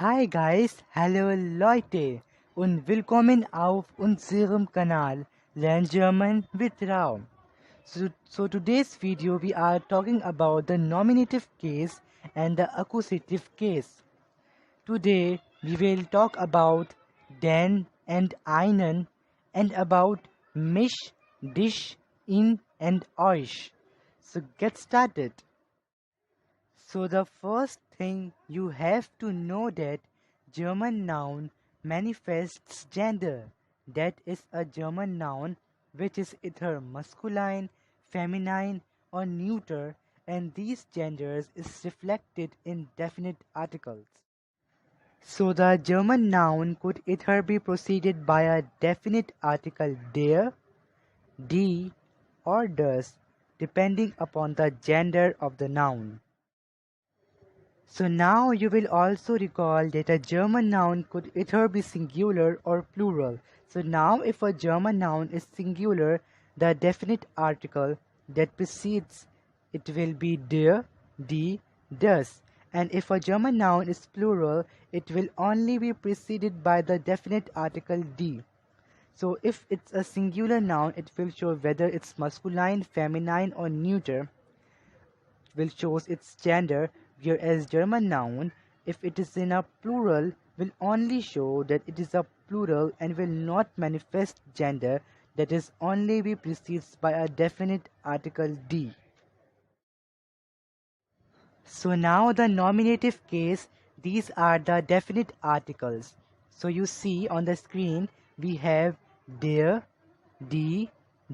Hi guys, hallo Leute und willkommen auf unserem Kanal Learn German with Raum. So today's video we are talking about the nominative case and the accusative case. Today we will talk about den and einen and about mich, dich, ihn and euch. So get started. So the first thing you have to know that German noun manifests gender. That is a German noun which is either masculine, feminine or neuter, and these genders is reflected in definite articles. So the German noun could either be preceded by a definite article der, die or das, depending upon the gender of the noun. So now you will also recall that a German noun could either be singular or plural. So now if a German noun is singular, the definite article that precedes it will be der, die, das. And if a German noun is plural, it will only be preceded by the definite article die. So if it's a singular noun, it will show whether it's masculine, feminine or neuter, will shows its gender, whereas German noun, if it is in a plural, will only show that it is a plural and will not manifest gender, that is only be preceded by a definite article D. So now the nominative case, these are the definite articles. So you see on the screen we have der, die,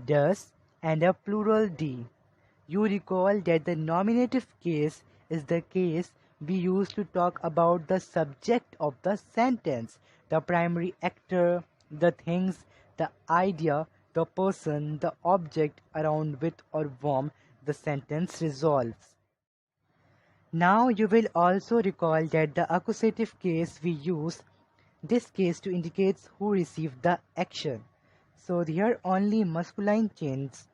das and a plural D. You recall that the nominative case is the case we use to talk about the subject of the sentence, the primary actor, the things, the idea, the person, the object around which or whom the sentence resolves. Now you will also recall that the accusative case we use this case to indicate who received the action. So here only masculine changes.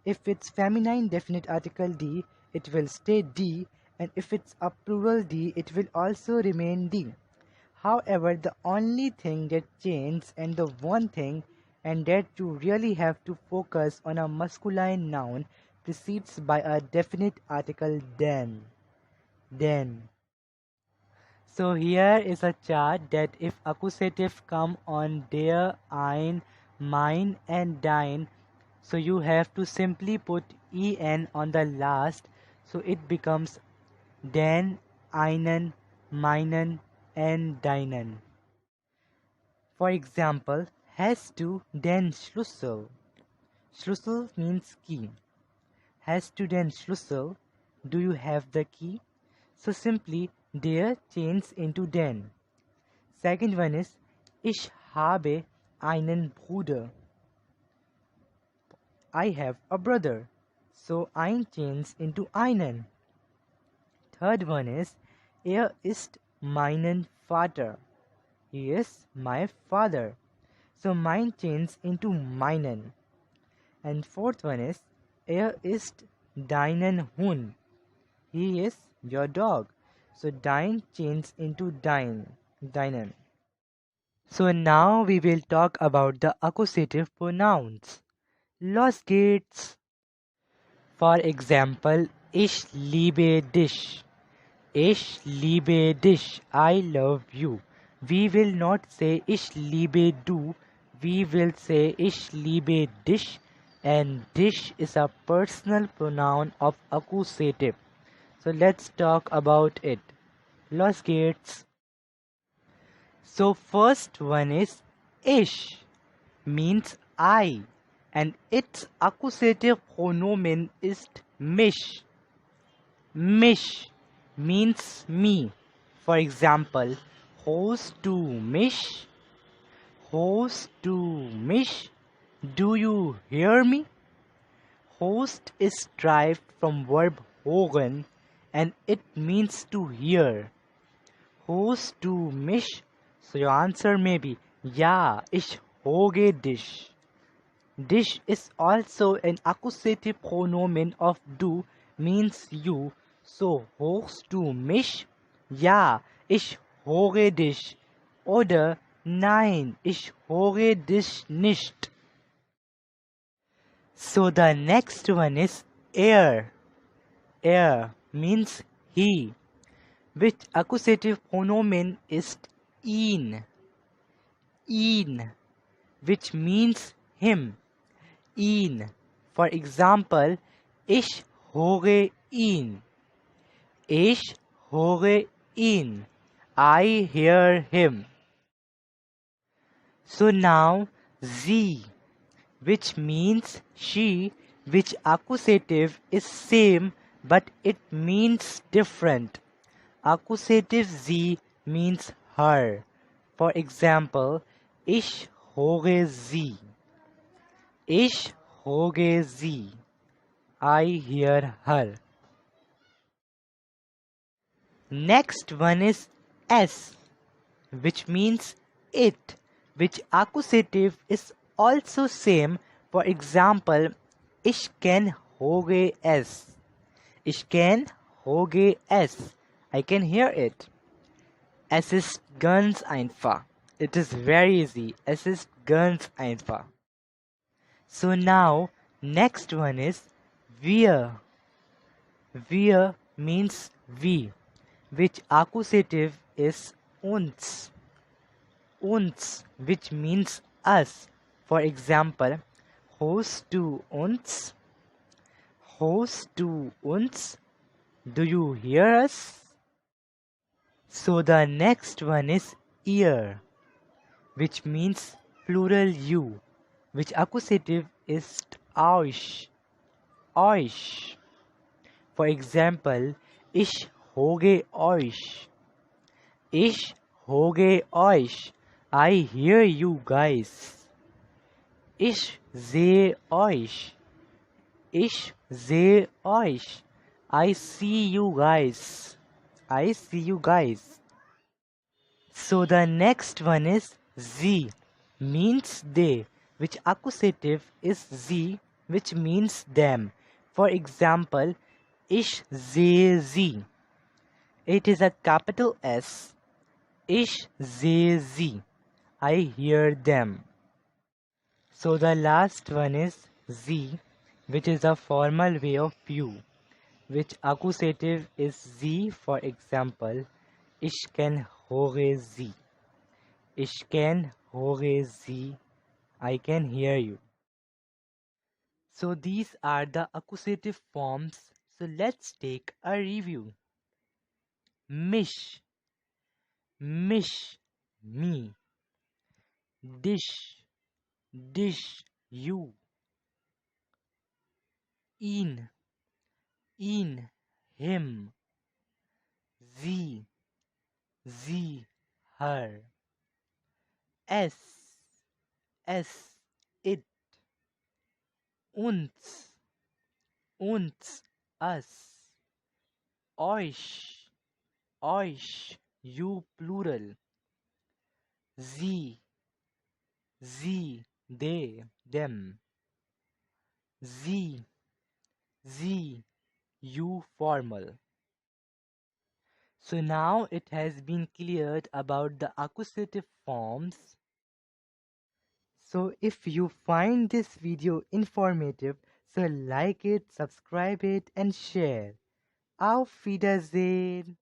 If it's feminine definite article D, it will stay D, and if it's a plural D, it will also remain D. However, the only thing that changes and the one thing and that you really have to focus on a masculine noun precedes by a definite article then. So here is a chart that if accusative come on der, ein, mein and dein, so you have to simply put en on the last, so it becomes den, einen, meinen and deinen. For example, hast du den Schlüssel? Schlüssel means key. Hast du den Schlüssel? Do you have the key? So simply der changes into den. Second one is ich habe einen Bruder. I have a brother. So ein changes into einen. Third one is ist meinen Vater. He is my father. So mein changes into meinen. And fourth one is ist deinen Hund. He is your dog. So dein changes into deinen. So now we will talk about the accusative pronouns. Los geht's. For example, ich liebe dich. Ich liebe dich. I love you. We will not say ich liebe du. We will say ich liebe dich. And dich is a personal pronoun of accusative. So let's talk about it. Los geht's. So first one is ich means I and its accusative pronomen is mich. Mich means me. For example, hörst du mich? Hörst du mich? Do you hear me? Hörst is derived from verb hören and it means to hear. Hörst du mich? So your answer may be ja, ich höre dich. Dich is also an accusative pronomen of du means you. So hörst du mich? Ja, ich höre dich oder nein, ich höre dich nicht. So the next one is er. Er means he, which accusative pronomen is ihn. Ihn, which means him. Ihn. For example, ich höre ihn. Ich höre ihn. I hear him. So now sie, which means she, which accusative is same but it means different. Accusative sie means her. For example, ich höre sie. Ich höre sie. I hear her. Next one is s, which means it, which accusative is also same. For example, ich kann höre es. Ich kann höre es. I can hear it. Es ist ganz einfach. It is very easy. Es ist ganz einfach. So now, next one is wir. Wir means we, which accusative is uns. Uns, which means us. For example, hörst du uns? Hörst du uns? Do you hear us? So the next one is ihr, which means plural you, which accusative is euch. Euch. For example, ich höre euch. Ich höre euch. I hear you guys. Ich sehe euch. Ich sehe euch. I see you guys. I see you guys. So the next one is sie, means they, which accusative is sie, which means them. For example, ich sehe sie. It is a capital S. Ich sehe sie. I hear them. So the last one is sie, which is a formal way of you, which accusative is sie. For example, ich kann höre sie. Ich kann höre sie. I can hear you. So these are the accusative forms. So let's take a review. Mich, mich, me. Dich, dich, you. Ihn, ihn, him. Sie, sie, her. Es, es, it. Uns, uns, us. Euch, euch, you plural. Sie, they, them. Sie, you formal. So now it has been cleared about the accusative forms. So if you find this video informative, so like it, subscribe it and share. Auf Wiedersehen!